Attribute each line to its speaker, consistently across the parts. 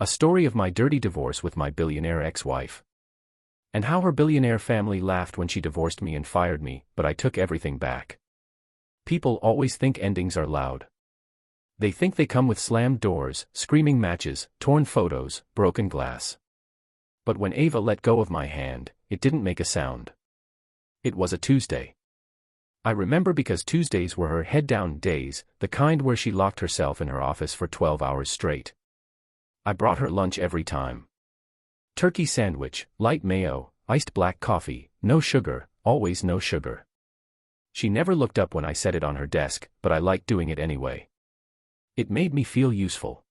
Speaker 1: A story of my dirty divorce with my billionaire ex-wife. And how her billionaire family laughed when she divorced me and fired me, but I took everything back. People always think endings are loud. They think they come with slammed doors, screaming matches, torn photos, broken glass. But when Ava let go of my hand, it didn't make a sound. It was a Tuesday. I remember because Tuesdays were her head-down days, the kind where she locked herself in her office for 12 hours straight. I brought her lunch every time. Turkey sandwich, light mayo, iced black coffee, no sugar, always no sugar. She never looked up when I set it on her desk, but I liked doing it anyway. It made me feel useful.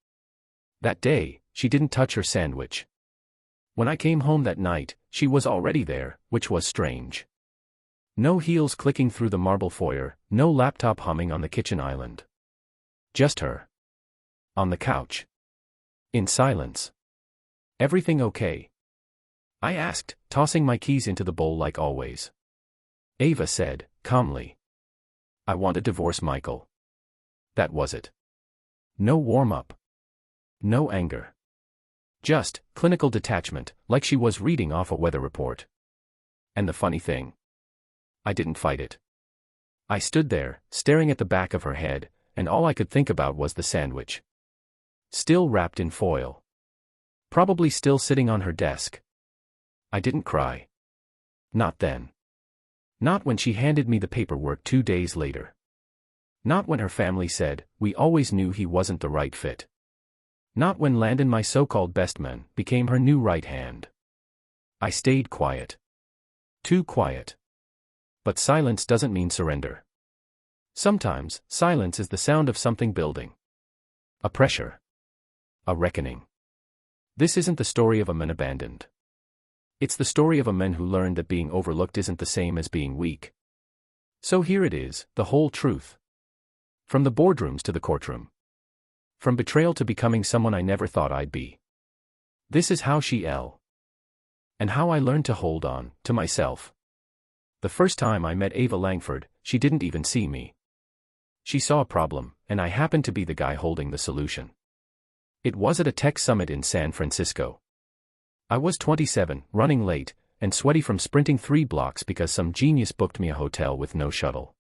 Speaker 1: That day, she didn't touch her sandwich. When I came home that night, she was already there, which was strange. No heels clicking through the marble foyer, no laptop humming on the kitchen island. Just her. On the couch. In silence. Everything okay? I asked, tossing my keys into the bowl like always. Ava said, calmly. I want to divorce Michael. That was it. No warm-up. No anger. Just clinical detachment, like she was reading off a weather report. And the funny thing? I didn't fight it. I stood there, staring at the back of her head, and all I could think about was the sandwich. Still wrapped in foil. Probably still sitting on her desk. I didn't cry. Not then. Not when she handed me the paperwork 2 days later. Not when her family said, we always knew he wasn't the right fit. Not when Landon, my so-called best man, became her new right hand. I stayed quiet. Too quiet. But silence doesn't mean surrender. Sometimes, silence is the sound of something building. A pressure. A reckoning. This isn't the story of a man abandoned. It's the story of a man who learned that being overlooked isn't the same as being weak. So here it is, the whole truth. From the boardrooms to the courtroom. From betrayal to becoming someone I never thought I'd be. This is how and how I learned to hold on to myself. The first time I met Ava Langford, she didn't even see me. She saw a problem, and I happened to be the guy holding the solution. It was at a tech summit in San Francisco. I was 27, running late, and sweaty from sprinting 3 blocks because some genius booked me a hotel with no shuttle.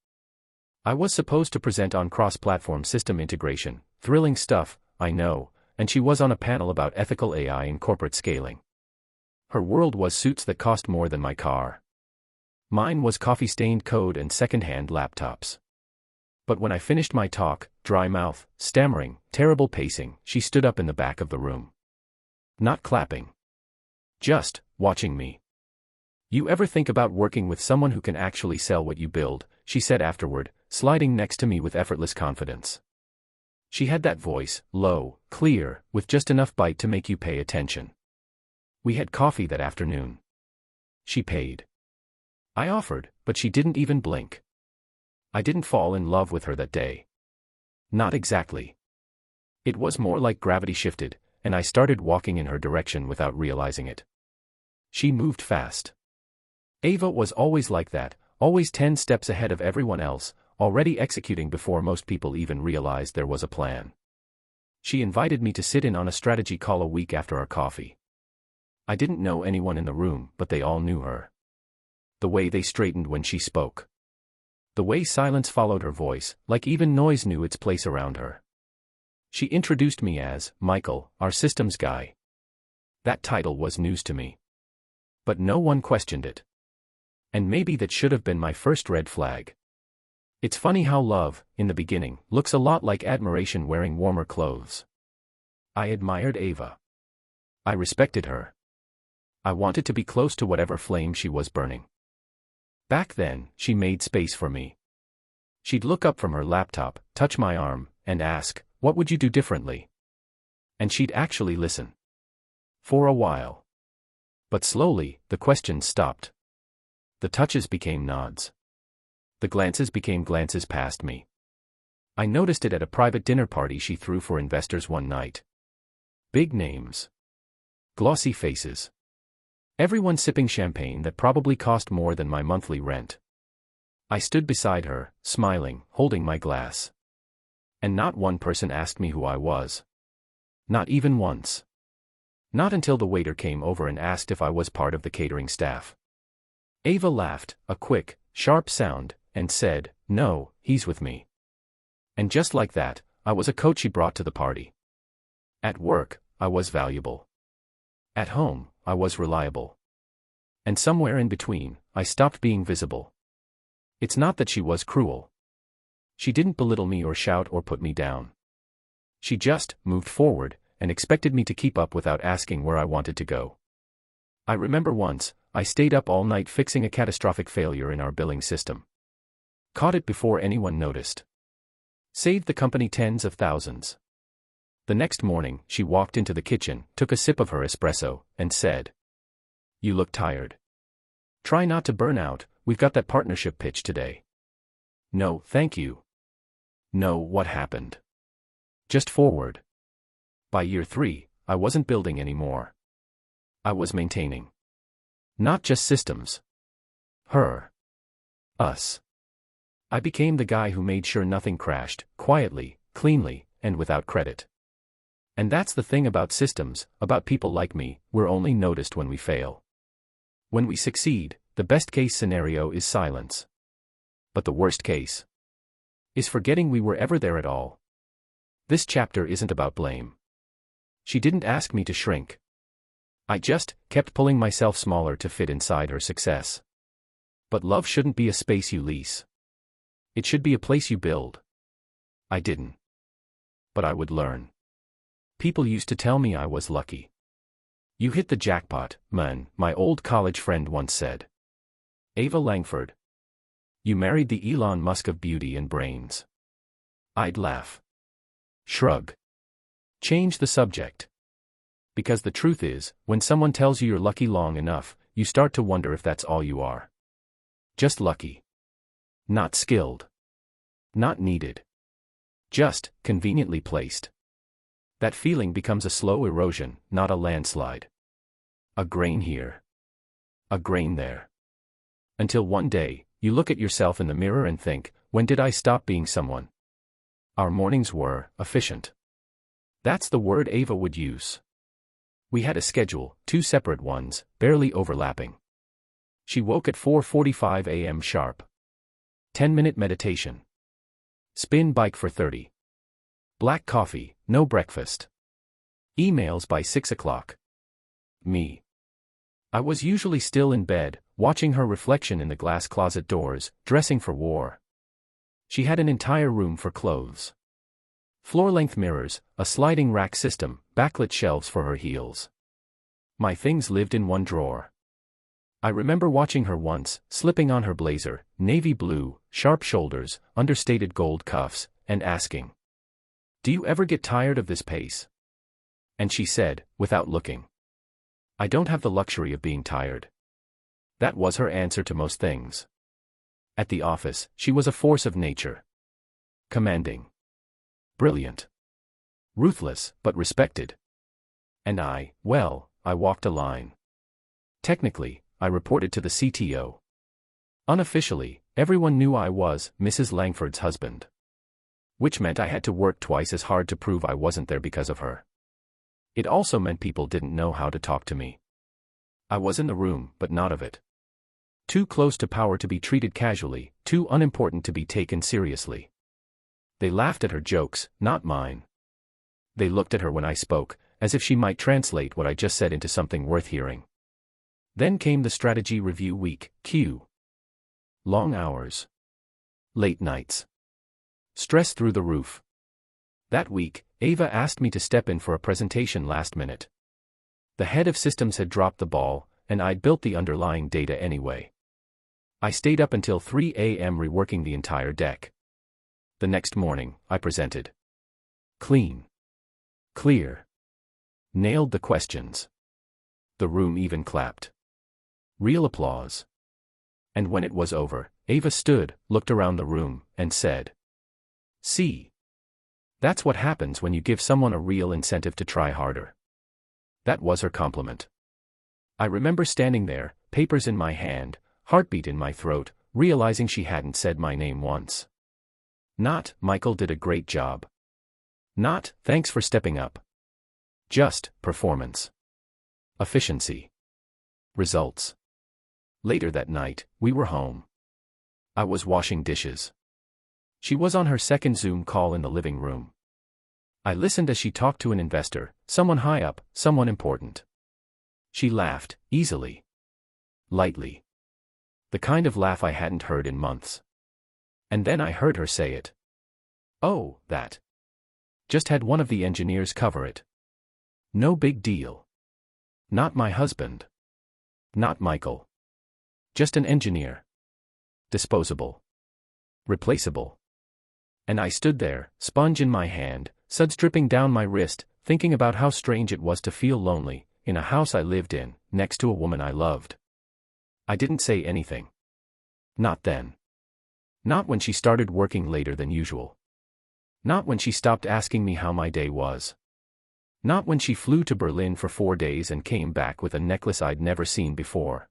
Speaker 1: I was supposed to present on cross-platform system integration, thrilling stuff, I know, and she was on a panel about ethical AI and corporate scaling. Her world was suits that cost more than my car. Mine was coffee-stained code and second-hand laptops. But when I finished my talk, dry mouth, stammering, terrible pacing, she stood up in the back of the room. Not clapping. Just watching me. You ever think about working with someone who can actually sell what you build? She said afterward, sliding next to me with effortless confidence. She had that voice, low, clear, with just enough bite to make you pay attention. We had coffee that afternoon. She paid. I offered, but she didn't even blink. I didn't fall in love with her that day. Not exactly. It was more like gravity shifted, and I started walking in her direction without realizing it. She moved fast. Ava was always like that, always 10 steps ahead of everyone else, already executing before most people even realized there was a plan. She invited me to sit in on a strategy call a week after our coffee. I didn't know anyone in the room, but they all knew her. The way they straightened when she spoke. The way silence followed her voice, like even noise knew its place around her. She introduced me as Michael, our systems guy. That title was news to me. But no one questioned it. And maybe that should have been my first red flag. It's funny how love, in the beginning, looks a lot like admiration wearing warmer clothes. I admired Ava. I respected her. I wanted to be close to whatever flame she was burning. Back then, she made space for me. She'd look up from her laptop, touch my arm, and ask, "What would you do differently?" And she'd actually listen. For a while. But slowly, the questions stopped. The touches became nods. The glances became glances past me. I noticed it at a private dinner party she threw for investors one night. Big names. Glossy faces. Everyone sipping champagne that probably cost more than my monthly rent. I stood beside her, smiling, holding my glass. And not one person asked me who I was. Not even once. Not until the waiter came over and asked if I was part of the catering staff. Ava laughed, a quick, sharp sound, and said, "No, he's with me." And just like that, I was a coat she brought to the party. At work, I was valuable. At home, I was reliable. And somewhere in between, I stopped being visible. It's not that she was cruel. She didn't belittle me or shout or put me down. She just moved forward and expected me to keep up without asking where I wanted to go. I remember once, I stayed up all night fixing a catastrophic failure in our billing system. Caught it before anyone noticed. Saved the company tens of thousands. The next morning, she walked into the kitchen, took a sip of her espresso, and said, "You look tired. Try not to burn out, we've got that partnership pitch today." "No, thank you." "No, what happened?" "Just forward." By year 3, I wasn't building anymore. I was maintaining. Not just systems. Her. Us. I became the guy who made sure nothing crashed, quietly, cleanly, and without credit. And that's the thing about systems, about people like me, we're only noticed when we fail. When we succeed, the best-case scenario is silence. But the worst case is forgetting we were ever there at all. This chapter isn't about blame. She didn't ask me to shrink. I just kept pulling myself smaller to fit inside her success. But love shouldn't be a space you lease. It should be a place you build. I didn't. But I would learn. People used to tell me I was lucky. "You hit the jackpot, man," my old college friend once said. Ava Langford. "You married the Elon Musk of beauty and brains." I'd laugh. Shrug. Change the subject. Because the truth is, when someone tells you you're lucky long enough, you start to wonder if that's all you are. Just lucky. Not skilled. Not needed. Just conveniently placed. That feeling becomes a slow erosion, not a landslide. A grain here. A grain there. Until one day, you look at yourself in the mirror and think, when did I stop being someone? Our mornings were efficient. That's the word Ava would use. We had a schedule, 2 separate ones, barely overlapping. She woke at 4:45 a.m. sharp. 10-minute meditation. Spin bike for 30. Black coffee, no breakfast. Emails by 6 o'clock. Me. I was usually still in bed, watching her reflection in the glass closet doors, dressing for war. She had an entire room for clothes. Floor-length mirrors, a sliding rack system, backlit shelves for her heels. My things lived in one drawer. I remember watching her once, slipping on her blazer, navy blue, sharp shoulders, understated gold cuffs, and asking, "Do you ever get tired of this pace?" And she said, without looking, "I don't have the luxury of being tired." That was her answer to most things. At the office, she was a force of nature. Commanding. Brilliant. Ruthless, but respected. And I walked a line. Technically, I reported to the CTO. Unofficially, everyone knew I was Mrs. Langford's husband. Which meant I had to work twice as hard to prove I wasn't there because of her. It also meant people didn't know how to talk to me. I was in the room, but not of it. Too close to power to be treated casually, too unimportant to be taken seriously. They laughed at her jokes, not mine. They looked at her when I spoke, as if she might translate what I just said into something worth hearing. Then came the strategy review week, Q. Long hours. Late nights. Stress through the roof. That week, Ava asked me to step in for a presentation last minute. The head of systems had dropped the ball, and I'd built the underlying data anyway. I stayed up until 3 a.m. reworking the entire deck. The next morning, I presented. Clean. Clear. Nailed the questions. The room even clapped. Real applause. And when it was over, Ava stood, looked around the room, and said, "See. That's what happens when you give someone a real incentive to try harder." That was her compliment. I remember standing there, papers in my hand, heartbeat in my throat, realizing she hadn't said my name once. Not, "Michael did a great job." Not, "Thanks for stepping up." Just, performance. Efficiency. Results. Later that night, we were home. I was washing dishes. She was on her second Zoom call in the living room. I listened as she talked to an investor, someone high up, someone important. She laughed, easily. Lightly. The kind of laugh I hadn't heard in months. And then I heard her say it. "Oh, that. Just had one of the engineers cover it. No big deal. Not my husband. Not Michael. Just an engineer. Disposable. Replaceable." And I stood there, sponge in my hand, suds dripping down my wrist, thinking about how strange it was to feel lonely, in a house I lived in, next to a woman I loved. I didn't say anything. Not then. Not when she started working later than usual. Not when she stopped asking me how my day was. Not when she flew to Berlin for 4 days and came back with a necklace I'd never seen before.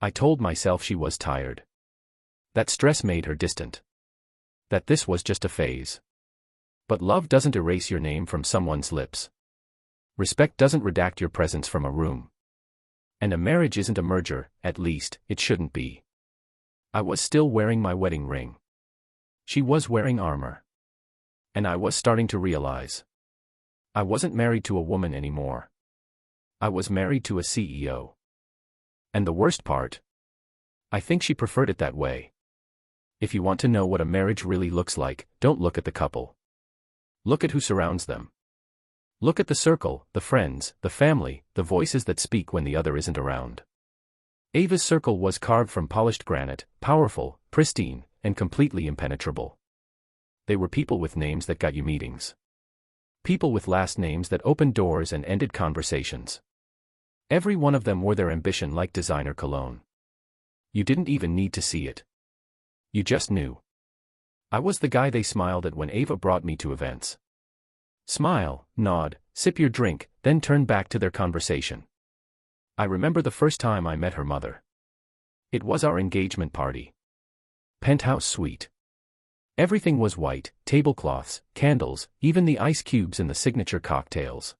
Speaker 1: I told myself she was tired. That stress made her distant. That this was just a phase. But love doesn't erase your name from someone's lips. Respect doesn't redact your presence from a room. And a marriage isn't a merger, at least, it shouldn't be. I was still wearing my wedding ring. She was wearing armor. And I was starting to realize. I wasn't married to a woman anymore. I was married to a CEO. And the worst part? I think she preferred it that way. If you want to know what a marriage really looks like, don't look at the couple. Look at who surrounds them. Look at the circle, the friends, the family, the voices that speak when the other isn't around. Ava's circle was carved from polished granite, powerful, pristine, and completely impenetrable. They were people with names that got you meetings. People with last names that opened doors and ended conversations. Every one of them wore their ambition like designer cologne. You didn't even need to see it. You just knew. I was the guy they smiled at when Ava brought me to events. Smile, nod, sip your drink, then turn back to their conversation. I remember the first time I met her mother. It was our engagement party. Penthouse suite. Everything was white, tablecloths, candles, even the ice cubes in the signature cocktails.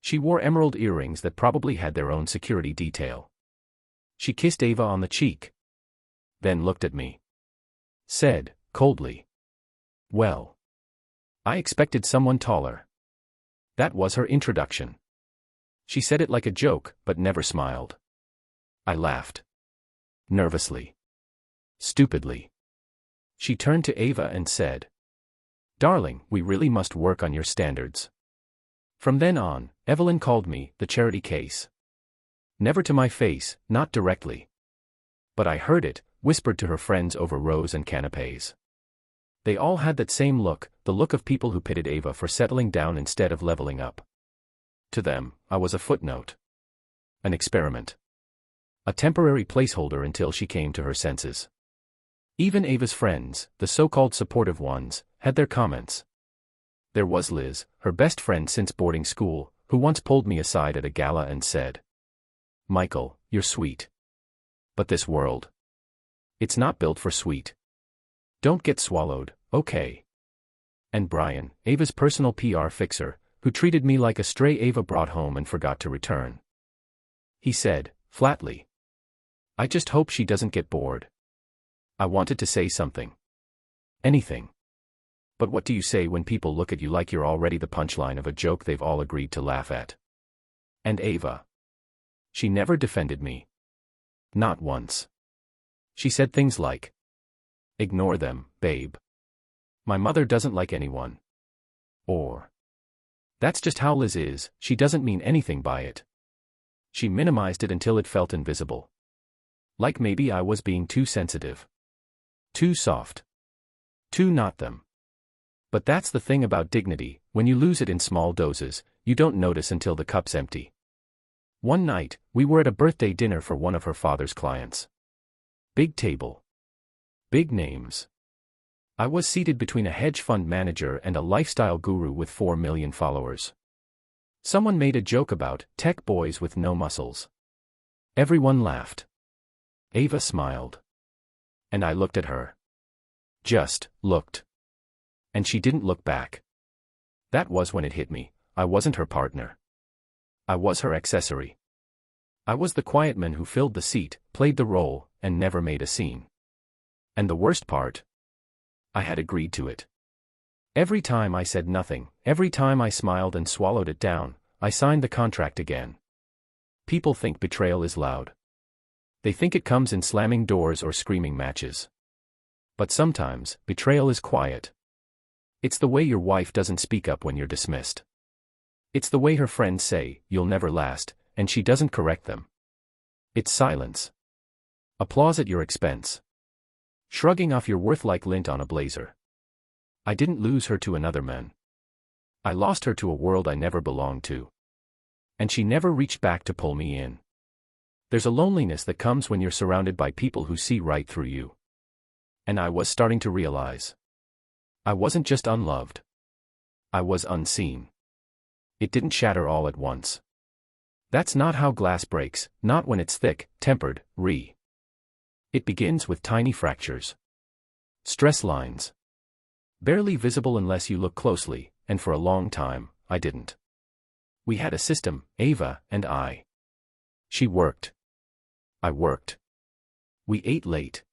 Speaker 1: She wore emerald earrings that probably had their own security detail. She kissed Ava on the cheek. Then looked at me. Said, coldly. "Well. I expected someone taller." That was her introduction. She said it like a joke, but never smiled. I laughed. Nervously. Stupidly. She turned to Ava and said, "Darling, we really must work on your standards." From then on, Evelyn called me the charity case. Never to my face, not directly. But I heard it, whispered to her friends over rows and canapés. They all had that same look, the look of people who pitted Ava for settling down instead of leveling up. To them, I was a footnote. An experiment. A temporary placeholder until she came to her senses. Even Ava's friends, the so-called supportive ones, had their comments. There was Liz, her best friend since boarding school, who once pulled me aside at a gala and said, "Michael, you're sweet. But this world. It's not built for sweet. Don't get swallowed, okay?" And Brian, Ava's personal PR fixer, who treated me like a stray Ava brought home and forgot to return. He said, flatly, "I just hope she doesn't get bored." I wanted to say something. Anything. But what do you say when people look at you like you're already the punchline of a joke they've all agreed to laugh at? And Ava. She never defended me. Not once. She said things like, "Ignore them, babe. My mother doesn't like anyone." Or, "That's just how Liz is, she doesn't mean anything by it." She minimized it until it felt invisible. Like maybe I was being too sensitive. Too soft. Too not them. But that's the thing about dignity, when you lose it in small doses, you don't notice until the cup's empty. One night, we were at a birthday dinner for one of her father's clients. Big table. Big names. I was seated between a hedge fund manager and a lifestyle guru with 4 million followers. Someone made a joke about tech boys with no muscles. Everyone laughed. Ava smiled. And I looked at her. Just looked. And she didn't look back. That was when it hit me, I wasn't her partner. I was her accessory. I was the quiet man who filled the seat, played the role, and never made a scene. And the worst part? I had agreed to it. Every time I said nothing, every time I smiled and swallowed it down, I signed the contract again. People think betrayal is loud. They think it comes in slamming doors or screaming matches. But sometimes, betrayal is quiet. It's the way your wife doesn't speak up when you're dismissed. It's the way her friends say, "You'll never last," and she doesn't correct them. It's silence. Applause at your expense. Shrugging off your worth like lint on a blazer. I didn't lose her to another man. I lost her to a world I never belonged to. And she never reached back to pull me in. There's a loneliness that comes when you're surrounded by people who see right through you. And I was starting to realize. I wasn't just unloved. I was unseen. It didn't shatter all at once. That's not how glass breaks, not when it's thick, tempered, It begins with tiny fractures. Stress lines. Barely visible unless you look closely, and for a long time, I didn't. We had a system, Ava and I. She worked. I worked. We ate late.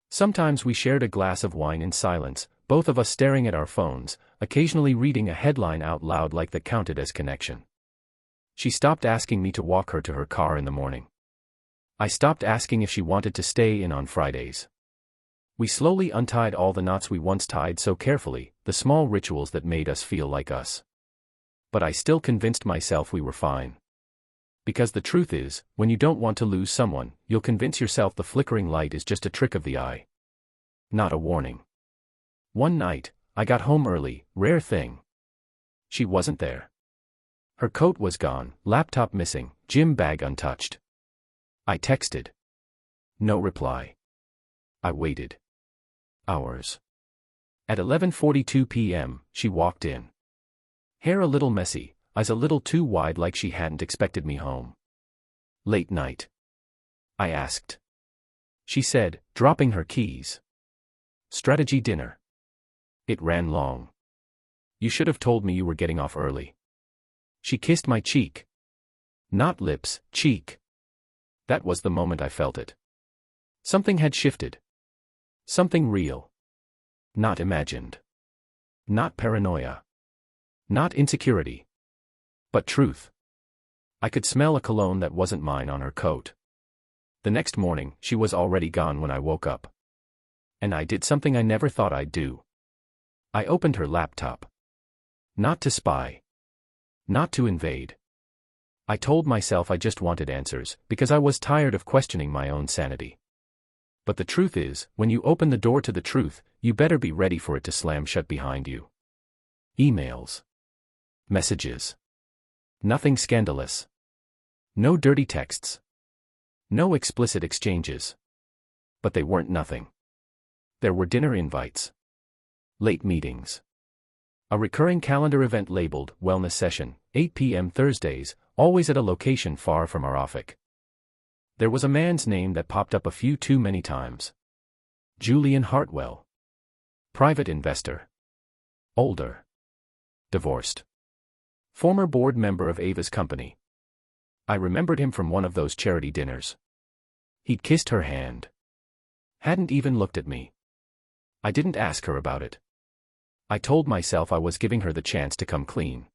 Speaker 1: Sometimes we shared a glass of wine in silence, both of us staring at our phones, occasionally reading a headline out loud like that counted as connection. She stopped asking me to walk her to her car in the morning. I stopped asking if she wanted to stay in on Fridays. We slowly untied all the knots we once tied so carefully, the small rituals that made us feel like us. But I still convinced myself we were fine. Because the truth is, when you don't want to lose someone, you'll convince yourself the flickering light is just a trick of the eye. Not a warning. One night, I got home early, rare thing. She wasn't there. Her coat was gone, laptop missing, gym bag untouched. I texted. No reply. I waited. Hours. At 11:42 p.m., she walked in. Hair a little messy, eyes a little too wide like she hadn't expected me home. Late night. I asked. She said, dropping her keys. Strategy dinner. It ran long. You should have told me you were getting off early. She kissed my cheek. Not lips, cheek. That was the moment I felt it. Something had shifted. Something real. Not imagined. Not paranoia. Not insecurity. But truth. I could smell a cologne that wasn't mine on her coat. The next morning, she was already gone when I woke up. And I did something I never thought I'd do. I opened her laptop. Not to spy. Not to invade. I told myself I just wanted answers, because I was tired of questioning my own sanity. But the truth is, when you open the door to the truth, you better be ready for it to slam shut behind you. Emails. Messages. Nothing scandalous. No dirty texts. No explicit exchanges. But they weren't nothing. There were dinner invites. Late meetings. A recurring calendar event labeled, Wellness Session, 8 p.m. Thursdays, always at a location far from our office. There was a man's name that popped up a few too many times. Julian Hartwell. Private investor. Older. Divorced. Former board member of Ava's company. I remembered him from one of those charity dinners. He'd kissed her hand. Hadn't even looked at me. I didn't ask her about it. I told myself I was giving her the chance to come clean.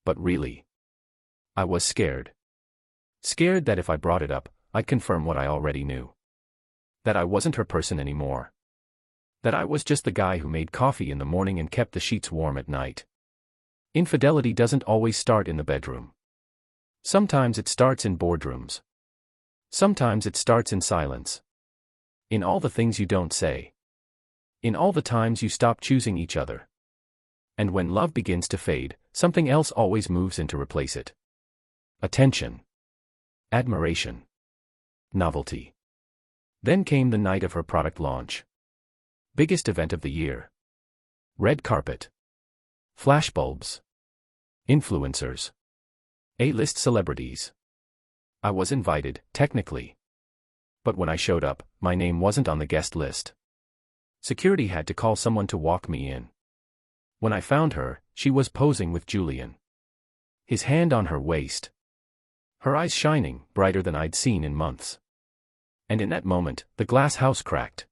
Speaker 1: But really, I was scared. Scared that if I brought it up, I'd confirm what I already knew. That I wasn't her person anymore. That I was just the guy who made coffee in the morning and kept the sheets warm at night. Infidelity doesn't always start in the bedroom. Sometimes it starts in boardrooms. Sometimes it starts in silence. In all the things you don't say. In all the times you stop choosing each other. And when love begins to fade, something else always moves in to replace it. Attention. Admiration. Novelty. Then came the night of her product launch. Biggest event of the year. Red carpet. Flashbulbs. Influencers. A-list celebrities. I was invited, technically. But when I showed up, my name wasn't on the guest list. Security had to call someone to walk me in. When I found her, she was posing with Julian. his hand on her waist. Her eyes shining, brighter than I'd seen in months. And in that moment, the glass house cracked.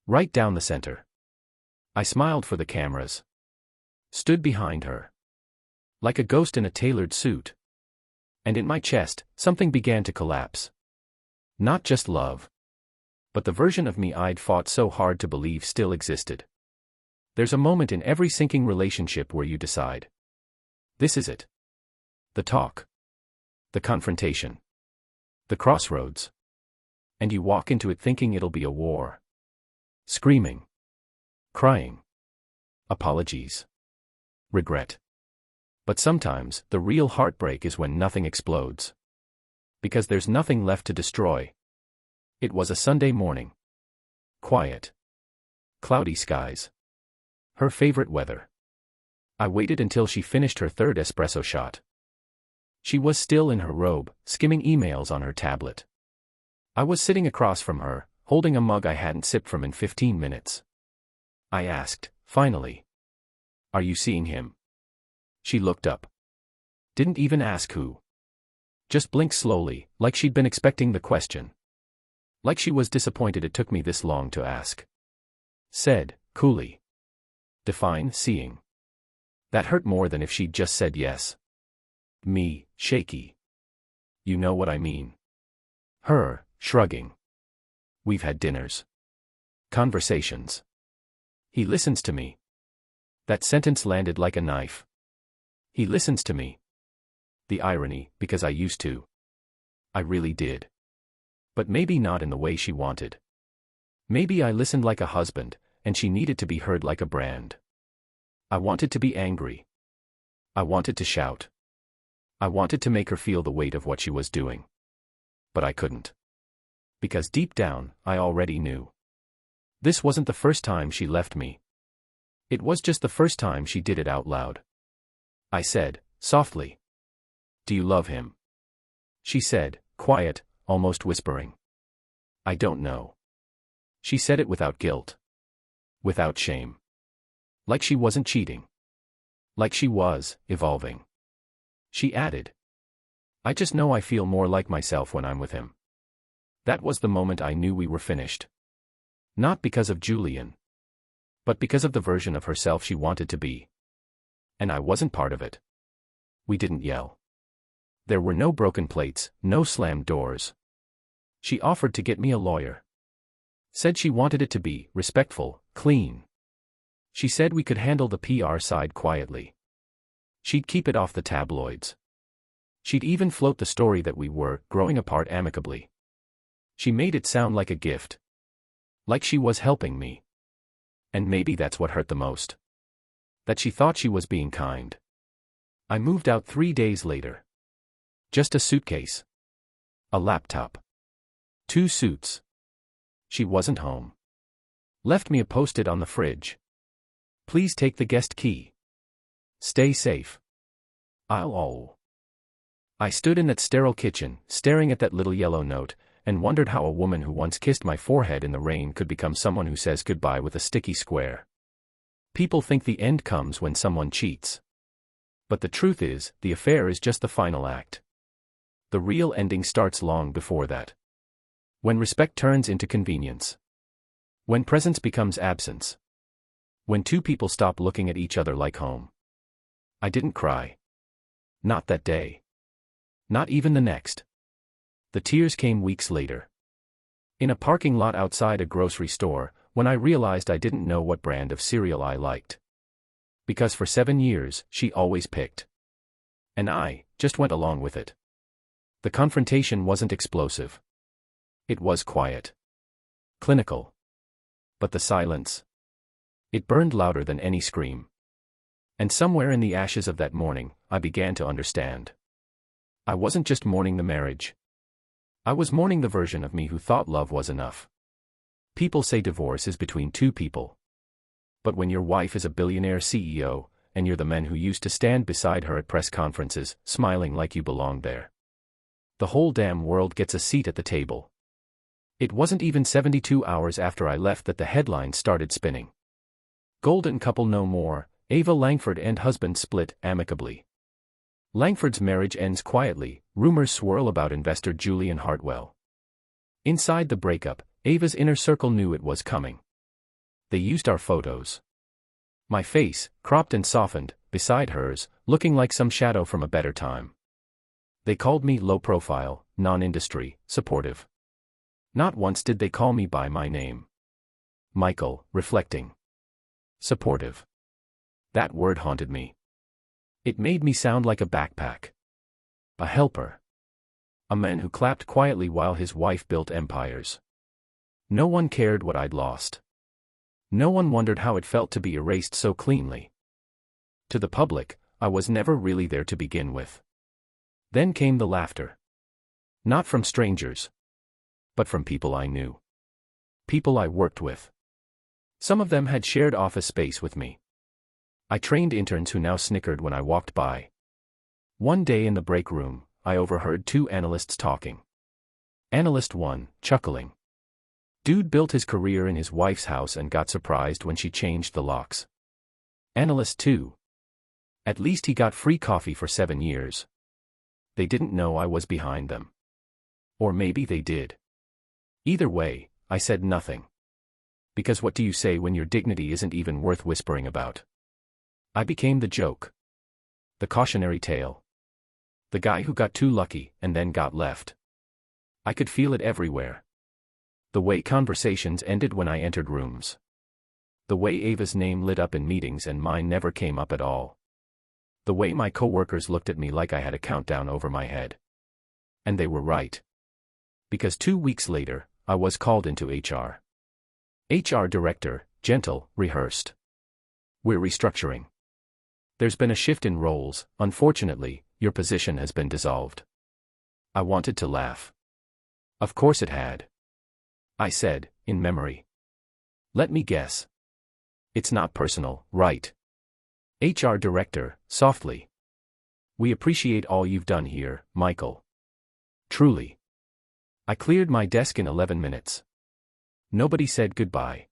Speaker 1: Right down the center. I smiled for the cameras. Stood behind her. Like a ghost in a tailored suit. And in my chest, something began to collapse. Not just love. But the version of me I'd fought so hard to believe still existed. There's a moment in every sinking relationship where you decide. This is it. The talk. The confrontation. The crossroads. And you walk into it thinking it'll be a war. Screaming. Crying. Apologies. Regret. But sometimes, the real heartbreak is when nothing explodes. Because there's nothing left to destroy. It was a Sunday morning. Quiet. Cloudy skies. Her favorite weather. I waited until she finished her third espresso shot. She was still in her robe, skimming emails on her tablet. I was sitting across from her, holding a mug I hadn't sipped from in 15 minutes. I asked, finally. Are you seeing him? She looked up. Didn't even ask who. Just blinked slowly, like she'd been expecting the question. Like she was disappointed it took me this long to ask. Said, coolly. Define seeing. That hurt more than if she'd just said yes. Me, shaky. You know what I mean. Her, shrugging. We've had dinners. Conversations. He listens to me. That sentence landed like a knife. He listens to me. The irony, because I used to. I really did. But maybe not in the way she wanted. Maybe I listened like a husband, and she needed to be heard like a brand. I wanted to be angry. I wanted to shout. I wanted to make her feel the weight of what she was doing. But I couldn't. Because deep down, I already knew. This wasn't the first time she left me. It was just the first time she did it out loud. I said, softly. Do you love him? She said, quiet, almost whispering. I don't know. She said it without guilt. Without shame. Like she wasn't cheating. Like she was, evolving. She added. I just know I feel more like myself when I'm with him. That was the moment I knew we were finished. Not because of Julian. But because of the version of herself she wanted to be. And I wasn't part of it. We didn't yell. There were no broken plates, no slammed doors. She offered to get me a lawyer. Said she wanted it to be respectful, clean. She said we could handle the PR side quietly. She'd keep it off the tabloids. She'd even float the story that we were growing apart amicably. She made it sound like a gift. Like she was helping me. And maybe that's what hurt the most. That she thought she was being kind. I moved out 3 days later. Just a suitcase. A laptop. 2 suits. She wasn't home. Left me a post-it on the fridge. Please take the guest key. Stay safe. I stood in that sterile kitchen, staring at that little yellow note, and wondered how a woman who once kissed my forehead in the rain could become someone who says goodbye with a sticky square. People think the end comes when someone cheats. But the truth is, the affair is just the final act. The real ending starts long before that. When respect turns into convenience. When presence becomes absence. When 2 people stop looking at each other like home. I didn't cry. Not that day. Not even the next. The tears came weeks later. In a parking lot outside a grocery store, when I realized I didn't know what brand of cereal I liked. Because for 7 years, she always picked. And I just went along with it. The confrontation wasn't explosive. It was quiet. Clinical. But the silence. It burned louder than any scream. And somewhere in the ashes of that morning, I began to understand. I wasn't just mourning the marriage. I was mourning the version of me who thought love was enough. People say divorce is between 2 people. But when your wife is a billionaire CEO, and you're the man who used to stand beside her at press conferences, smiling like you belonged there. The whole damn world gets a seat at the table. It wasn't even 72 hours after I left that the headlines started spinning. Golden couple no more, Ava Langford and husband split amicably. Langford's marriage ends quietly, rumors swirl about investor Julian Hartwell. Inside the breakup, Ava's inner circle knew it was coming. They used our photos. My face, cropped and softened, beside hers, looking like some shadow from a better time. They called me low profile, non-industry, supportive. Not once did they call me by my name. Michael, reflecting. Supportive. That word haunted me. It made me sound like a backpack. A helper. A man who clapped quietly while his wife built empires. No one cared what I'd lost. No one wondered how it felt to be erased so cleanly. To the public, I was never really there to begin with. Then came the laughter. Not from strangers. But from people I knew. People I worked with. Some of them had shared office space with me. I trained interns who now snickered when I walked by. One day in the break room, I overheard two analysts talking. Analyst 1, chuckling. Dude built his career in his wife's house and got surprised when she changed the locks. Analyst 2. At least he got free coffee for 7 years. They didn't know I was behind them. Or maybe they did. Either way, I said nothing. Because what do you say when your dignity isn't even worth whispering about? I became the joke. The cautionary tale. The guy who got too lucky and then got left. I could feel it everywhere. The way conversations ended when I entered rooms. The way Ava's name lit up in meetings and mine never came up at all. The way my coworkers looked at me like I had a countdown over my head. And they were right. Because 2 weeks later, I was called into HR. HR director, gentle, rehearsed. We're restructuring. There's been a shift in roles, unfortunately, your position has been dissolved. I wanted to laugh. Of course it had. I said, in memory. Let me guess. It's not personal, right? HR director, softly. We appreciate all you've done here, Michael. Truly. I cleared my desk in 11 minutes. Nobody said goodbye.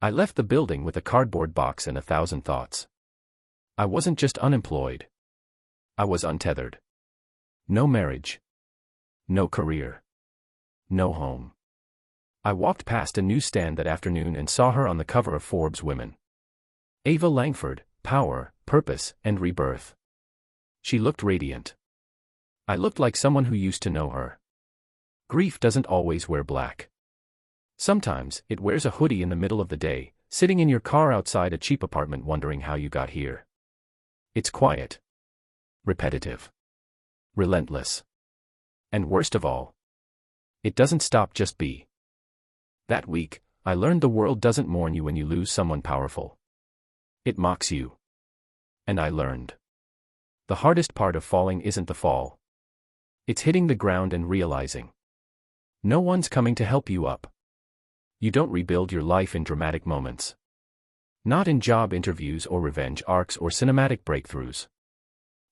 Speaker 1: I left the building with a cardboard box and 1,000 thoughts. I wasn't just unemployed. I was untethered. No marriage. No career. No home. I walked past a newsstand that afternoon and saw her on the cover of Forbes Women. Ava Langford, Power, Purpose, and Rebirth. She looked radiant. I looked like someone who used to know her. Grief doesn't always wear black. Sometimes, it wears a hoodie in the middle of the day, sitting in your car outside a cheap apartment wondering how you got here. It's quiet. Repetitive. Relentless. And worst of all, it doesn't stop just be. That week, I learned the world doesn't mourn you when you lose someone powerful. It mocks you. And I learned. The hardest part of falling isn't the fall. It's hitting the ground and realizing. No one's coming to help you up. You don't rebuild your life in dramatic moments. Not in job interviews or revenge arcs or cinematic breakthroughs.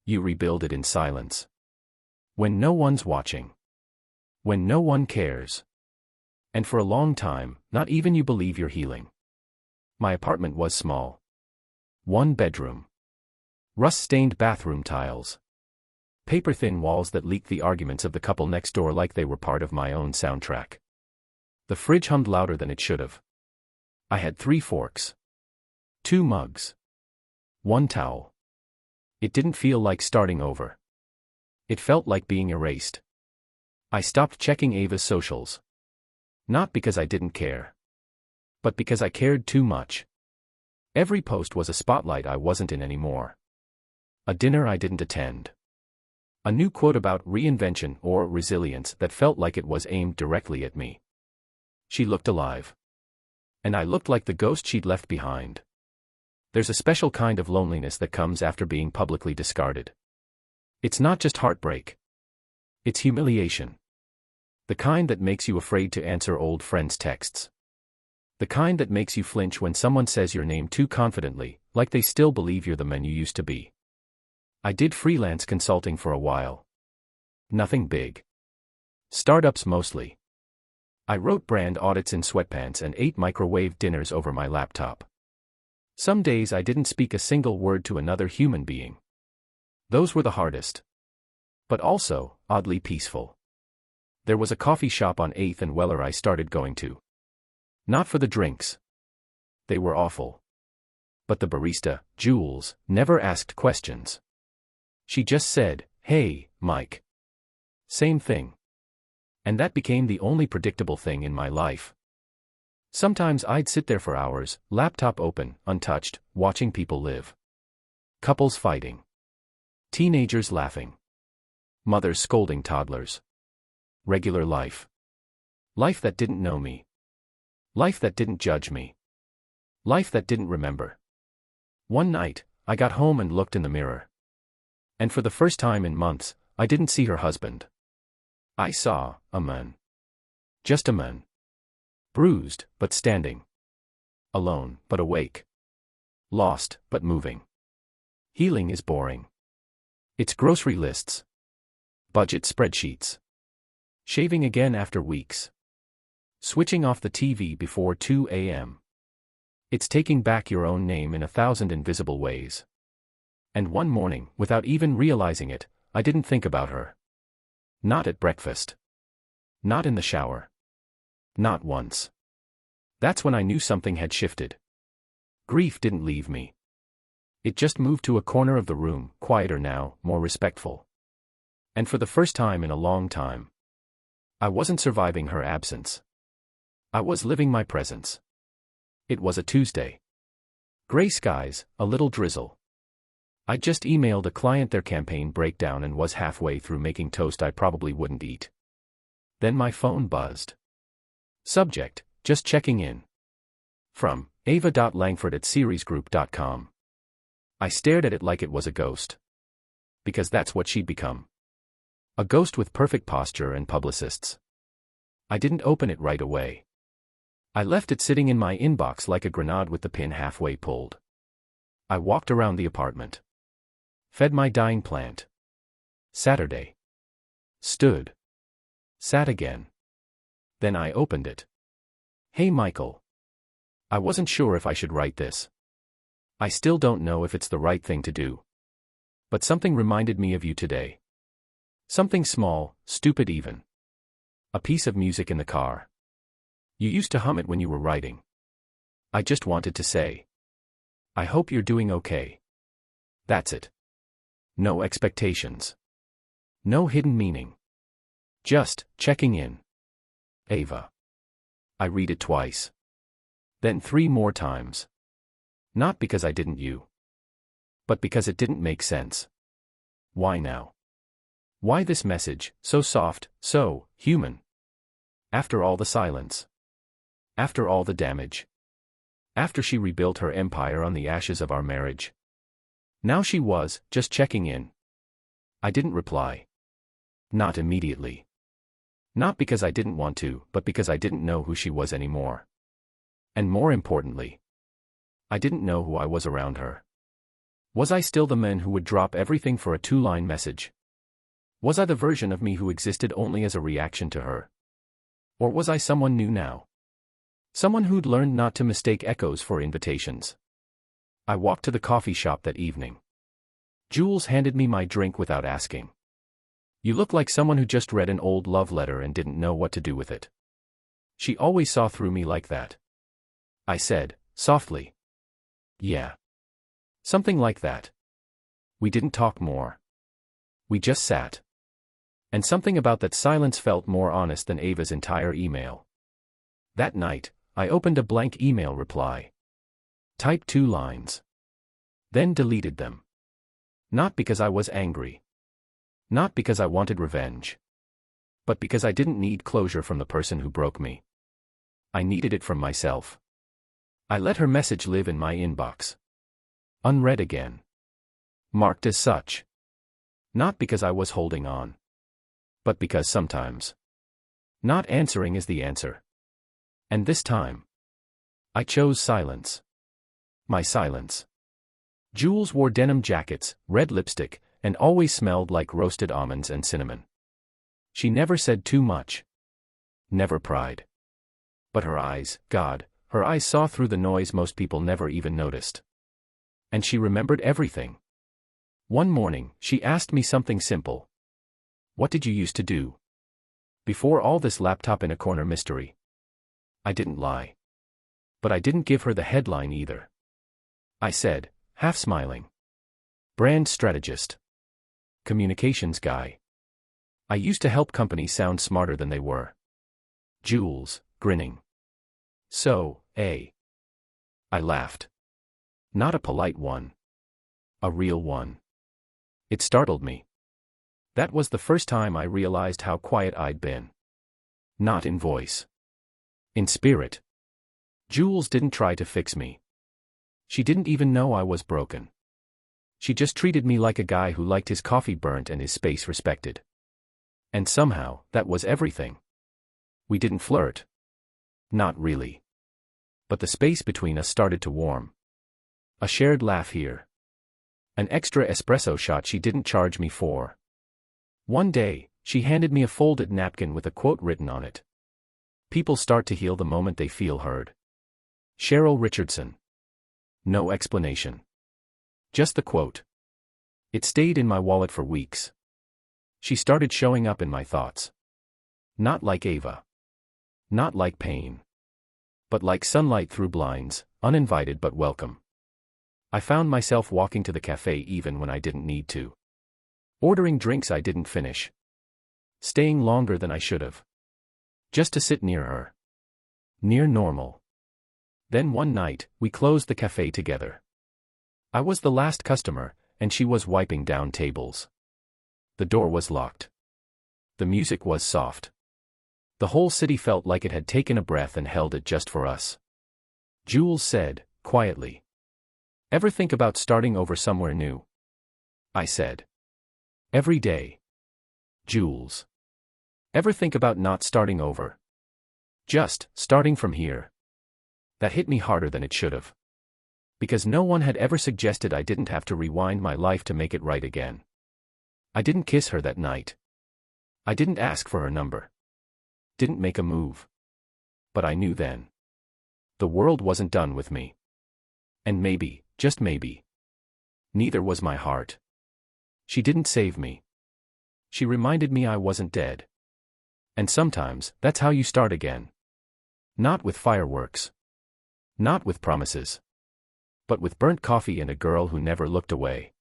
Speaker 1: You rebuild it in silence. When no one's watching. When no one cares. And for a long time, not even you believe you're healing. My apartment was small. 1 bedroom. Rust-stained bathroom tiles. Paper-thin walls that leaked the arguments of the couple next door like they were part of my own soundtrack. The fridge hummed louder than it should have. I had 3 forks. 2 mugs. 1 towel. It didn't feel like starting over. It felt like being erased. I stopped checking Ava's socials. Not because I didn't care. But because I cared too much. Every post was a spotlight I wasn't in anymore. A dinner I didn't attend. A new quote about reinvention or resilience that felt like it was aimed directly at me. She looked alive. And I looked like the ghost she'd left behind. There's a special kind of loneliness that comes after being publicly discarded. It's not just heartbreak. It's humiliation. The kind that makes you afraid to answer old friends' texts. The kind that makes you flinch when someone says your name too confidently, like they still believe you're the man you used to be. I did freelance consulting for a while. Nothing big. Startups mostly. I wrote brand audits in sweatpants and ate microwave dinners over my laptop. Some days I didn't speak a single word to another human being. Those were the hardest. But also, oddly peaceful. There was a coffee shop on 8th and Weller I started going to. Not for the drinks. They were awful. But the barista, Jules, never asked questions. She just said, "Hey, Mike." Same thing. And that became the only predictable thing in my life. Sometimes I'd sit there for hours, laptop open, untouched, watching people live. Couples fighting. Teenagers laughing. Mothers scolding toddlers. Regular life. Life that didn't know me. Life that didn't judge me. Life that didn't remember. One night, I got home and looked in the mirror. And for the first time in months, I didn't see her husband. I saw a man. Just a man. Bruised, but standing. Alone, but awake. Lost, but moving. Healing is boring. It's grocery lists. Budget spreadsheets. Shaving again after weeks. Switching off the TV before 2 a.m. It's taking back your own name in 1,000 invisible ways. And one morning, without even realizing it, I didn't think about her. Not at breakfast. Not in the shower. Not once. That's when I knew something had shifted. Grief didn't leave me. It just moved to a corner of the room, quieter now, more respectful. And for the first time in a long time, I wasn't surviving her absence. I was living my presence. It was a Tuesday. Gray skies, a little drizzle. I just emailed a client their campaign breakdown and was halfway through making toast I probably wouldn't eat. Then my phone buzzed. Subject, just checking in. From ava.langford@seriesgroup.com. I stared at it like it was a ghost. Because that's what she'd become. A ghost with perfect posture and publicists. I didn't open it right away. I left it sitting in my inbox like a grenade with the pin halfway pulled. I walked around the apartment. Fed my dying plant. Saturday. Stood. Sat again. Then I opened it. Hey Michael. I wasn't sure if I should write this. I still don't know if it's the right thing to do. But something reminded me of you today. Something small, stupid even. A piece of music in the car. You used to hum it when you were writing. I just wanted to say. I hope you're doing okay. That's it. No expectations. No hidden meaning. Just checking in. Ava. I read it twice. Then 3 more times. Not because I didn't you. But because it didn't make sense. Why now? Why this message, so soft, so human? After all the silence. After all the damage. After she rebuilt her empire on the ashes of our marriage. Now she was, just checking in. I didn't reply. Not immediately. Not because I didn't want to, but because I didn't know who she was anymore. And more importantly, I didn't know who I was around her. Was I still the man who would drop everything for a 2-line message? Was I the version of me who existed only as a reaction to her? Or was I someone new now? Someone who'd learned not to mistake echoes for invitations. I walked to the coffee shop that evening. Jules handed me my drink without asking. You look like someone who just read an old love letter and didn't know what to do with it. She always saw through me like that. I said, softly. Yeah. Something like that. We didn't talk more. We just sat. And something about that silence felt more honest than Ava's entire email. That night, I opened a blank email reply. Typed 2 lines. Then deleted them. Not because I was angry. Not because I wanted revenge. But because I didn't need closure from the person who broke me. I needed it from myself. I let her message live in my inbox. Unread again. Marked as such. Not because I was holding on. But because sometimes. Not answering is the answer. And this time. I chose silence. My silence. Jules wore denim jackets, red lipstick, and always smelled like roasted almonds and cinnamon. She never said too much. Never pried. But her eyes, God, her eyes saw through the noise most people never even noticed. And she remembered everything. One morning, she asked me something simple. What did you used to do? Before all this laptop in a corner mystery. I didn't lie. But I didn't give her the headline either. I said, half smiling. Brand strategist. Communications guy. I used to help companies sound smarter than they were. Jules, grinning. So, I laughed. Not a polite one. A real one. It startled me. That was the first time I realized how quiet I'd been. Not in voice. In spirit. Jules didn't try to fix me. She didn't even know I was broken. She just treated me like a guy who liked his coffee burnt and his space respected. And somehow, that was everything. We didn't flirt. Not really. But the space between us started to warm. A shared laugh here. An extra espresso shot she didn't charge me for. One day, she handed me a folded napkin with a quote written on it. People start to heal the moment they feel heard. Cheryl Richardson. No explanation. Just the quote. It stayed in my wallet for weeks. She started showing up in my thoughts. Not like Ava. Not like pain. But like sunlight through blinds, uninvited but welcome. I found myself walking to the cafe even when I didn't need to. Ordering drinks I didn't finish. Staying longer than I should have. Just to sit near her. Near normal. Then one night, we closed the cafe together. I was the last customer, and she was wiping down tables. The door was locked. The music was soft. The whole city felt like it had taken a breath and held it just for us. Jules said, quietly. Ever think about starting over somewhere new? I said. Every day. Jules. Ever think about not starting over? Just starting from here. That hit me harder than it should have. Because no one had ever suggested I didn't have to rewind my life to make it right again. I didn't kiss her that night. I didn't ask for her number. Didn't make a move. But I knew then. The world wasn't done with me. And maybe, just maybe. Neither was my heart. She didn't save me. She reminded me I wasn't dead. And sometimes, that's how you start again. Not with fireworks. Not with promises. But with burnt coffee and a girl who never looked away.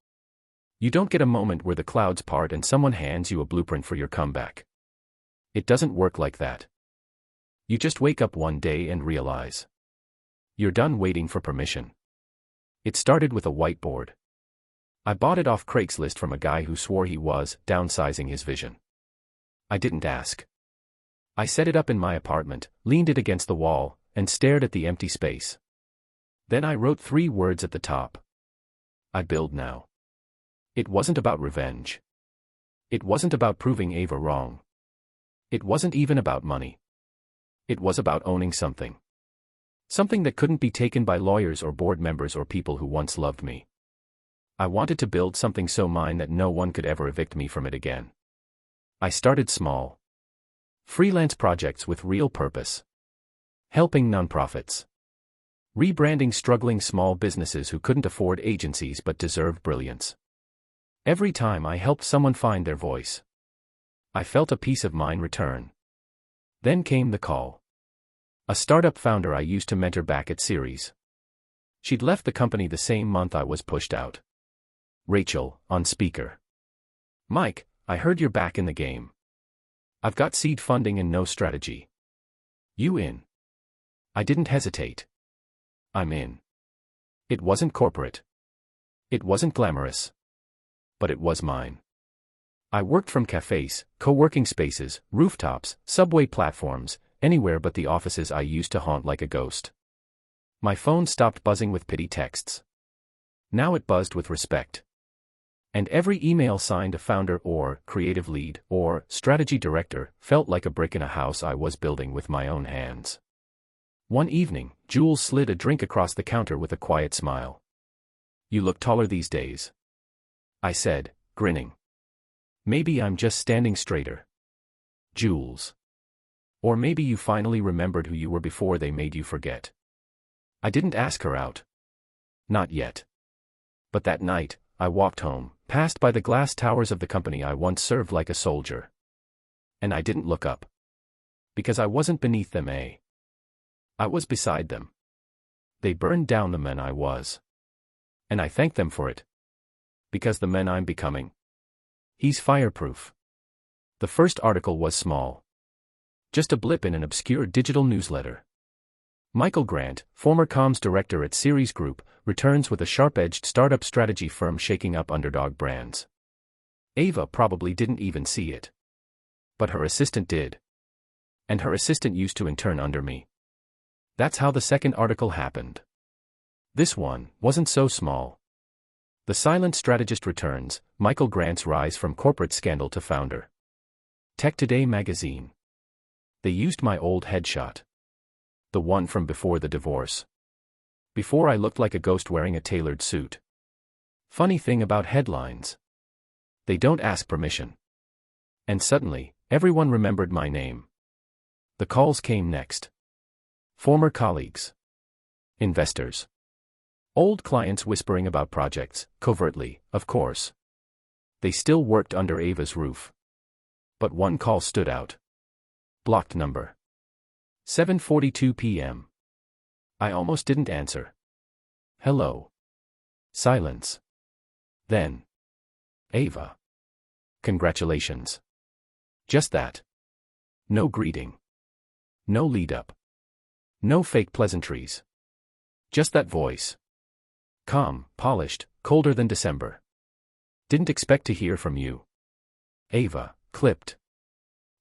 Speaker 1: You don't get a moment where the clouds part and someone hands you a blueprint for your comeback. It doesn't work like that. You just wake up one day and realize. You're done waiting for permission. It started with a whiteboard. I bought it off Craigslist from a guy who swore he was downsizing his vision. I didn't ask. I set it up in my apartment, leaned it against the wall, and stared at the empty space. Then I wrote 3 words at the top. I build now. It wasn't about revenge. It wasn't about proving Ava wrong. It wasn't even about money. It was about owning something. Something that couldn't be taken by lawyers or board members or people who once loved me. I wanted to build something so mine that no one could ever evict me from it again. I started small. Freelance projects with real purpose. Helping nonprofits. Rebranding struggling small businesses who couldn't afford agencies but deserved brilliance. Every time I helped someone find their voice, I felt a piece of mine return. Then came the call. A startup founder I used to mentor back at Series. She'd left the company the same month I was pushed out. Rachel, on speaker. Mike, I heard you're back in the game. I've got seed funding and no strategy. You in? I didn't hesitate. I'm in. It wasn't corporate. It wasn't glamorous. But it was mine. I worked from cafes, co-working spaces, rooftops, subway platforms, anywhere but the offices I used to haunt like a ghost. My phone stopped buzzing with pity texts. Now it buzzed with respect. And every email signed a founder or creative lead or strategy director felt like a brick in a house I was building with my own hands. One evening, Jules slid a drink across the counter with a quiet smile. You look taller these days. I said, grinning. Maybe I'm just standing straighter. Jules. Or maybe you finally remembered who you were before they made you forget. I didn't ask her out. Not yet. But that night, I walked home, passed by the glass towers of the company I once served like a soldier. And I didn't look up. Because I wasn't beneath them, I was beside them. They burned down the man I was. And I thank them for it. Because the man I'm becoming. He's fireproof. The first article was small. Just a blip in an obscure digital newsletter. Michael Grant, former comms director at Series Group, returns with a sharp-edged startup strategy firm shaking up underdog brands. Ava probably didn't even see it. But her assistant did. And her assistant used to intern under me. That's how the second article happened. This one wasn't so small. The Silent Strategist returns, Michael Grant's rise from corporate scandal to founder. Tech Today magazine. They used my old headshot. The one from before the divorce. Before I looked like a ghost wearing a tailored suit. Funny thing about headlines. They don't ask permission. And suddenly, everyone remembered my name. The calls came next. Former colleagues. Investors. Old clients whispering about projects, covertly, of course. They still worked under Ava's roof. But one call stood out. Blocked number. 7:42 p.m. I almost didn't answer. Hello. Silence. Then. Ava. Congratulations. Just that. No greeting. No lead-up. No fake pleasantries. Just that voice. Calm, polished, colder than December. Didn't expect to hear from you. Ava, clipped.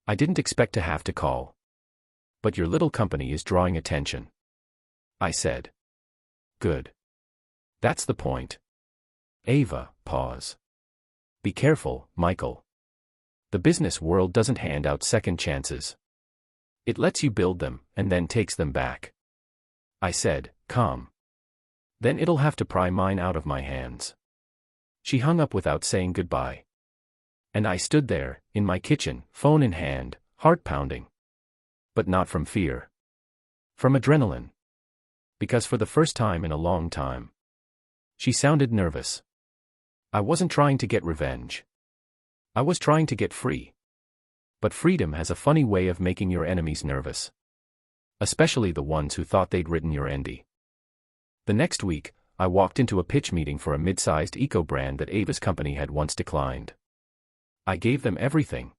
Speaker 1: I didn't expect to have to call. But your little company is drawing attention. I said. Good. That's the point. Ava, pause. Be careful, Michael. The business world doesn't hand out second chances. It lets you build them, and then takes them back. I said, calm. Then it'll have to pry mine out of my hands. She hung up without saying goodbye. And I stood there, in my kitchen, phone in hand, heart pounding. But not from fear. From adrenaline. Because for the first time in a long time. She sounded nervous. I wasn't trying to get revenge. I was trying to get free. But freedom has a funny way of making your enemies nervous. Especially the ones who thought they'd written your ending. The next week, I walked into a pitch meeting for a mid-sized eco-brand that Ava's company had once declined. I gave them everything.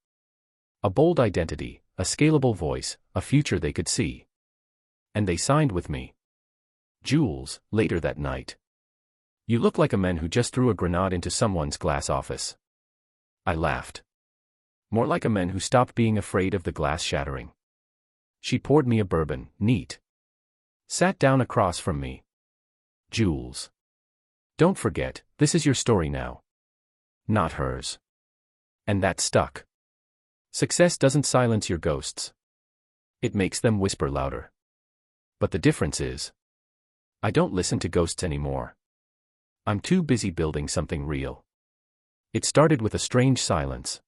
Speaker 1: A bold identity, a scalable voice, a future they could see. And they signed with me. Jules, later that night. You look like a man who just threw a grenade into someone's glass office. I laughed. More like a man who stopped being afraid of the glass shattering. She poured me a bourbon, neat. Sat down across from me. Jules. Don't forget, this is your story now. Not hers. And that stuck. Success doesn't silence your ghosts. It makes them whisper louder. But the difference is, I don't listen to ghosts anymore. I'm too busy building something real. It started with a strange silence.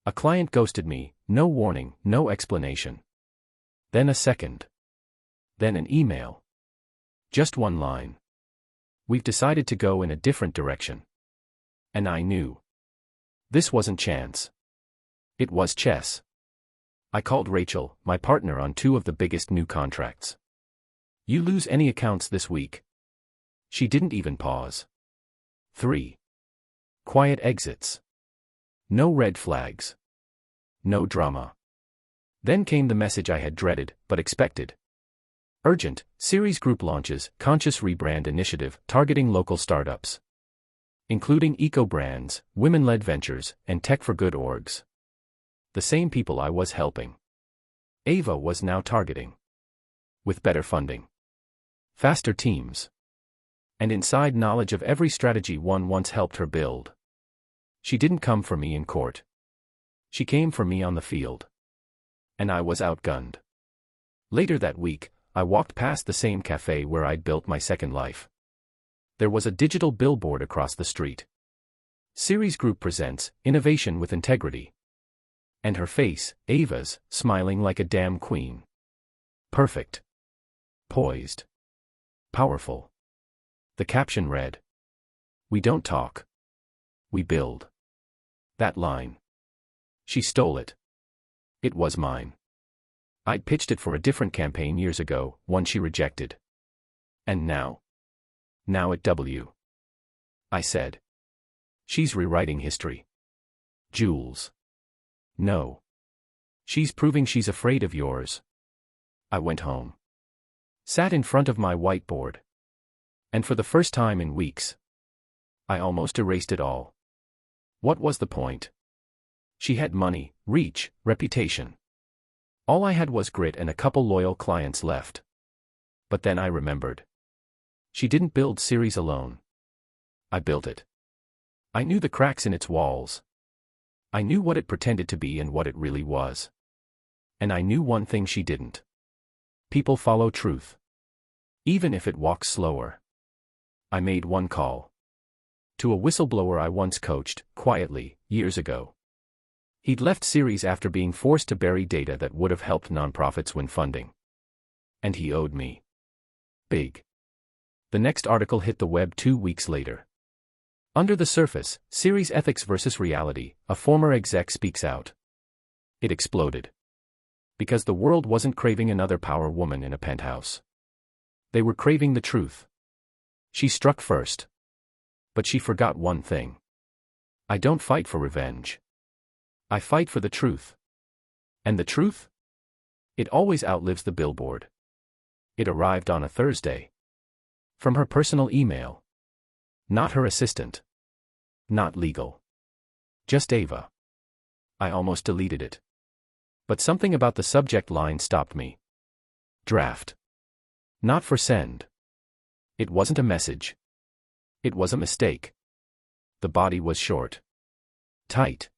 Speaker 1: A client ghosted me, no warning, no explanation. Then a second. Then an email. Just one line. We've decided to go in a different direction. And I knew. This wasn't chance. It was chess. I called Rachel, my partner on 2 of the biggest new contracts. You lose any accounts this week? She didn't even pause. 3. Quiet exits. No red flags. No drama. Then came the message I had dreaded, but expected. Urgent, Series Group launches, conscious rebrand initiative targeting local startups. Including eco-brands, women-led ventures, and tech-for-good orgs. The same people I was helping. Ava was now targeting. With better funding. Faster teams. And inside knowledge of every strategy one once helped her build. She didn't come for me in court. She came for me on the field. And I was outgunned. Later that week, I walked past the same cafe where I'd built my second life. There was a digital billboard across the street. Series Group presents Innovation with Integrity. And her face, Ava's, smiling like a damn queen. Perfect. Poised. Powerful. The caption read, "We don't talk. we build. That line. She stole it. It was mine. I'd pitched it for a different campaign years ago, one she rejected. And now? Now at W. I said. She's rewriting history. Jules. No. She's proving she's afraid of yours. I went home. Sat in front of my whiteboard. And for the first time in weeks, I almost erased it all. What was the point? She had money, reach, reputation. All I had was grit and a couple loyal clients left. But then I remembered. She didn't build Ceres alone. I built it. I knew the cracks in its walls. I knew what it pretended to be and what it really was. And I knew one thing she didn't. People follow truth. Even if it walks slower. I made one call. To a whistleblower I once coached, quietly, years ago. He'd left Ceres after being forced to bury data that would have helped nonprofits win funding. And he owed me. Big. The next article hit the web 2 weeks later. Under the surface, Ceres ethics versus reality, a former exec speaks out. It exploded. Because the world wasn't craving another power woman in a penthouse. They were craving the truth. She struck first. But she forgot one thing. I don't fight for revenge. I fight for the truth. And the truth? It always outlives the billboard. It arrived on a Thursday. From her personal email. Not her assistant. Not legal. Just Ava. I almost deleted it. But something about the subject line stopped me. Draft. Not for send. It wasn't a message. It was a mistake. The body was short. Tight.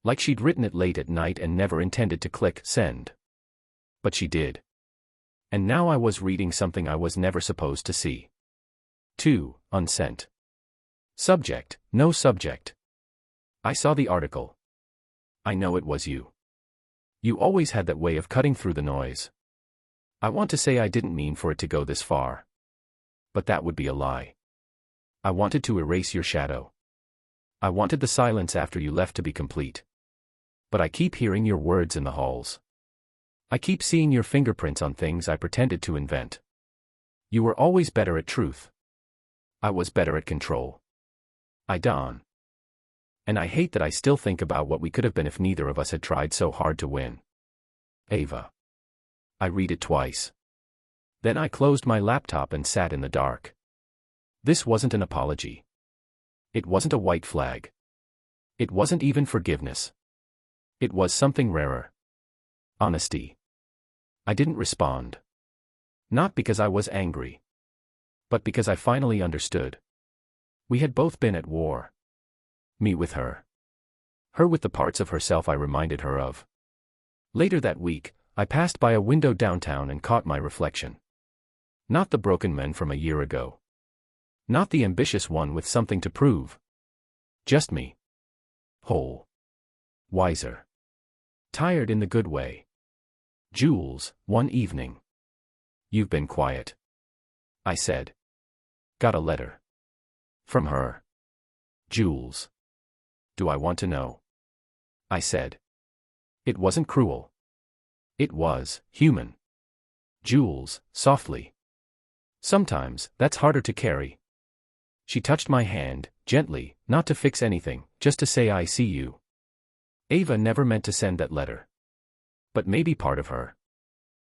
Speaker 1: Like she'd written it late at night and never intended to click send. But she did. And now I was reading something I was never supposed to see. 2. Unsent. Subject, no subject. I saw the article. I know it was you. You always had that way of cutting through the noise. I want to say I didn't mean for it to go this far. But that would be a lie. I wanted to erase your shadow. I wanted the silence after you left to be complete. But I keep hearing your words in the halls. I keep seeing your fingerprints on things I pretended to invent. You were always better at truth. I was better at control. I dawn. And I hate that I still think about what we could have been if neither of us had tried so hard to win. Ava. I read it twice. Then I closed my laptop and sat in the dark. This wasn't an apology. It wasn't a white flag. It wasn't even forgiveness. It was something rarer. Honesty. I didn't respond. Not because I was angry. But because I finally understood. We had both been at war. Me with her. Her with the parts of herself I reminded her of. Later that week, I passed by a window downtown and caught my reflection. Not the broken man from a year ago. Not the ambitious one with something to prove. Just me. Whole. Wiser. Tired in the good way. Jules, one evening. You've been quiet. I said. Got a letter. From her. Jules. Do I want to know? I said. It wasn't cruel. It was human. Jules, softly. Sometimes, that's harder to carry. She touched my hand, gently, not to fix anything, just to say I see you. Ava never meant to send that letter. But maybe part of her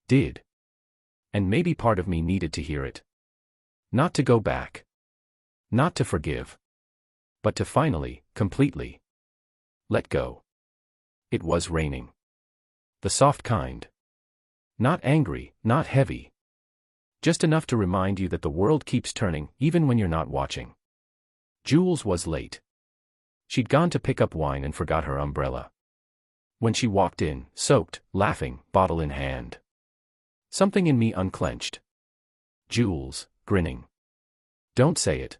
Speaker 1: did. And maybe part of me needed to hear it. Not to go back. Not to forgive. But to finally, completely let go. It was raining. The soft kind. Not angry, not heavy. Just enough to remind you that the world keeps turning, even when you're not watching. Jules was late. She'd gone to pick up wine and forgot her umbrella. When she walked in, soaked, laughing, bottle in hand. Something in me unclenched. Jules, grinning. Don't say it.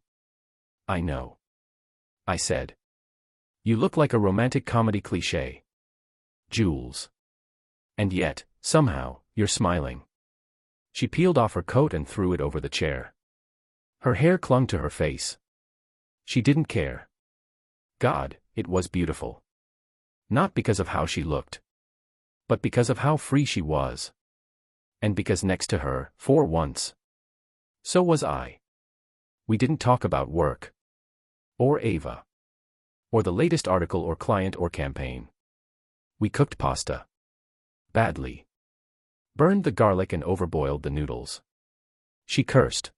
Speaker 1: I know. I said. You look like a romantic comedy cliché. Jules. And yet, somehow, you're smiling. She peeled off her coat and threw it over the chair. Her hair clung to her face. She didn't care. God, it was beautiful. Not because of how she looked, but because of how free she was. And because next to her, for once, so was I. We didn't talk about work, or Ava, or the latest article or client or campaign. We cooked pasta. Badly. Burned the garlic and overboiled the noodles. She cursed.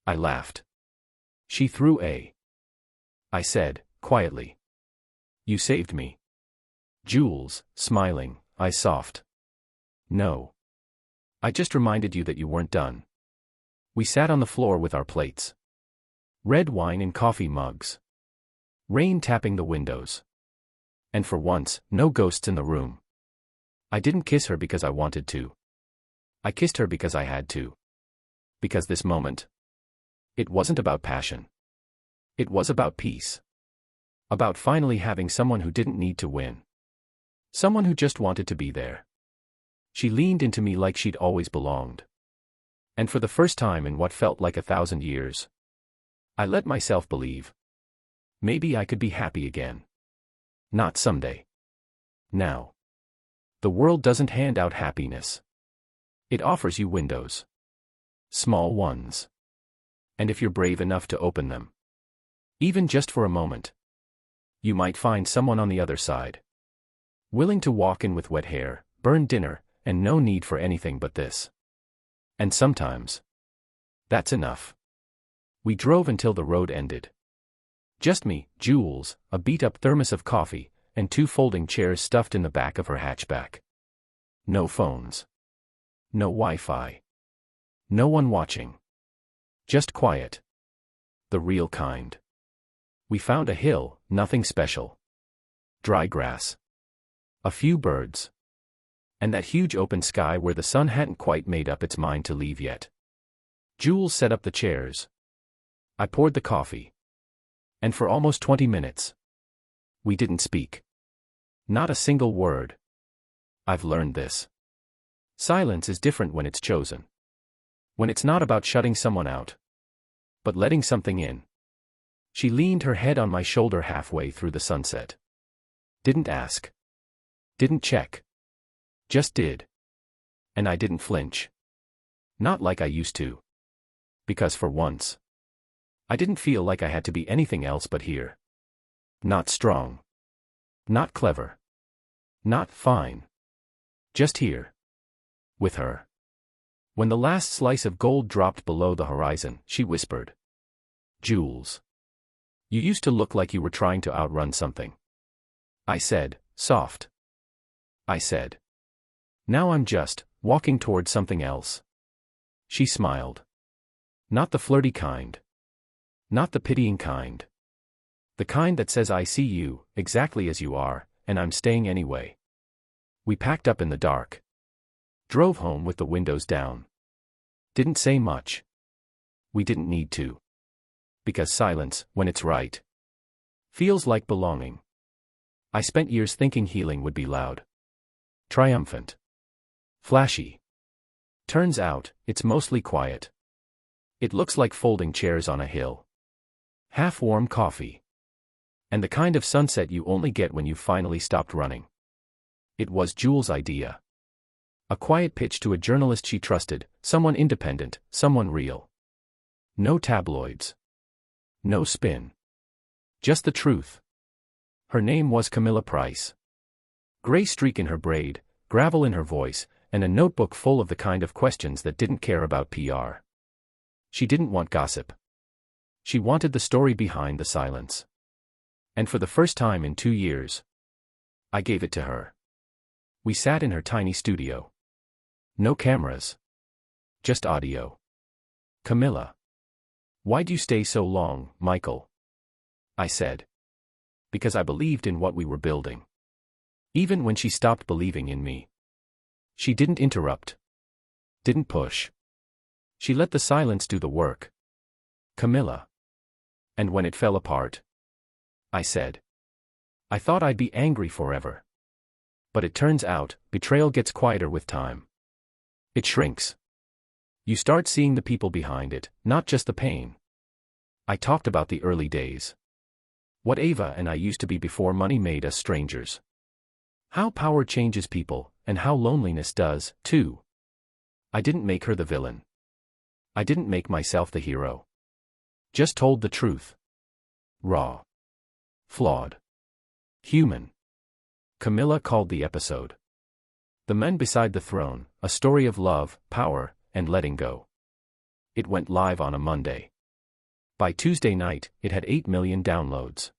Speaker 1: I laughed. She threw a. I said, quietly. You saved me. Jules, smiling, I soft. No. I just reminded you that you weren't done. We sat on the floor with our plates. Red wine in coffee mugs. Rain tapping the windows. And for once, no ghosts in the room. I didn't kiss her because I wanted to. I kissed her because I had to. Because this moment, it wasn't about passion. It was about peace. About finally having someone who didn't need to win. Someone who just wanted to be there. She leaned into me like she'd always belonged. And for the first time in what felt like 1,000 years, I let myself believe. Maybe I could be happy again. Not someday. Now. The world doesn't hand out happiness. It offers you windows. Small ones. And if you're brave enough to open them, even just for a moment, you might find someone on the other side. Willing to walk in with wet hair, burn dinner, and no need for anything but this. And sometimes, that's enough. We drove until the road ended. Just me, Jules, a beat-up thermos of coffee, and 2 folding chairs stuffed in the back of her hatchback. No phones. No Wi-Fi. No one watching. Just quiet. The real kind. We found a hill, nothing special. Dry grass. A few birds. And that huge open sky where the sun hadn't quite made up its mind to leave yet. Jules set up the chairs. I poured the coffee. And for almost 20 minutes, we didn't speak. Not a single word. I've learned this. Silence is different when it's chosen. When it's not about shutting someone out, but letting something in. She leaned her head on my shoulder halfway through the sunset. Didn't ask. Didn't check. Just did. And I didn't flinch. Not like I used to. Because for once, I didn't feel like I had to be anything else but here. Not strong. Not clever. Not fine. Just here. With her. When the last slice of gold dropped below the horizon, she whispered. Jules. You used to look like you were trying to outrun something. I said, soft. I said. Now I'm just walking towards something else. She smiled. Not the flirty kind. Not the pitying kind. The kind that says I see you, exactly as you are, and I'm staying anyway. We packed up in the dark. Drove home with the windows down. Didn't say much. We didn't need to. Because silence, when it's right, feels like belonging. I spent years thinking healing would be loud. Triumphant. Flashy. Turns out, it's mostly quiet. It looks like folding chairs on a hill. Half-warm coffee. And the kind of sunset you only get when you've finally stopped running. It was Jules' idea. A quiet pitch to a journalist she trusted, someone independent, someone real. No tabloids. No spin. Just the truth. Her name was Camilla Price. Gray streak in her braid, gravel in her voice, and a notebook full of the kind of questions that didn't care about PR. She didn't want gossip. She wanted the story behind the silence. And for the first time in 2 years, I gave it to her. We sat in her tiny studio. No cameras. Just audio. Camilla. Why'd you stay so long, Michael? I said. Because I believed in what we were building. Even when she stopped believing in me. She didn't interrupt. Didn't push. She let the silence do the work. Camilla. And when it fell apart, I said. I thought I'd be angry forever. But it turns out, betrayal gets quieter with time. It shrinks. You start seeing the people behind it, not just the pain. I talked about the early days. What Ava and I used to be before money made us strangers. How power changes people, and how loneliness does, too. I didn't make her the villain. I didn't make myself the hero. Just told the truth. Raw. Flawed. Human. Camilla called the episode "The Men Beside the Throne, a Story of Love, Power, and Letting Go." It went live on a Monday. By Tuesday night, it had 8 million downloads.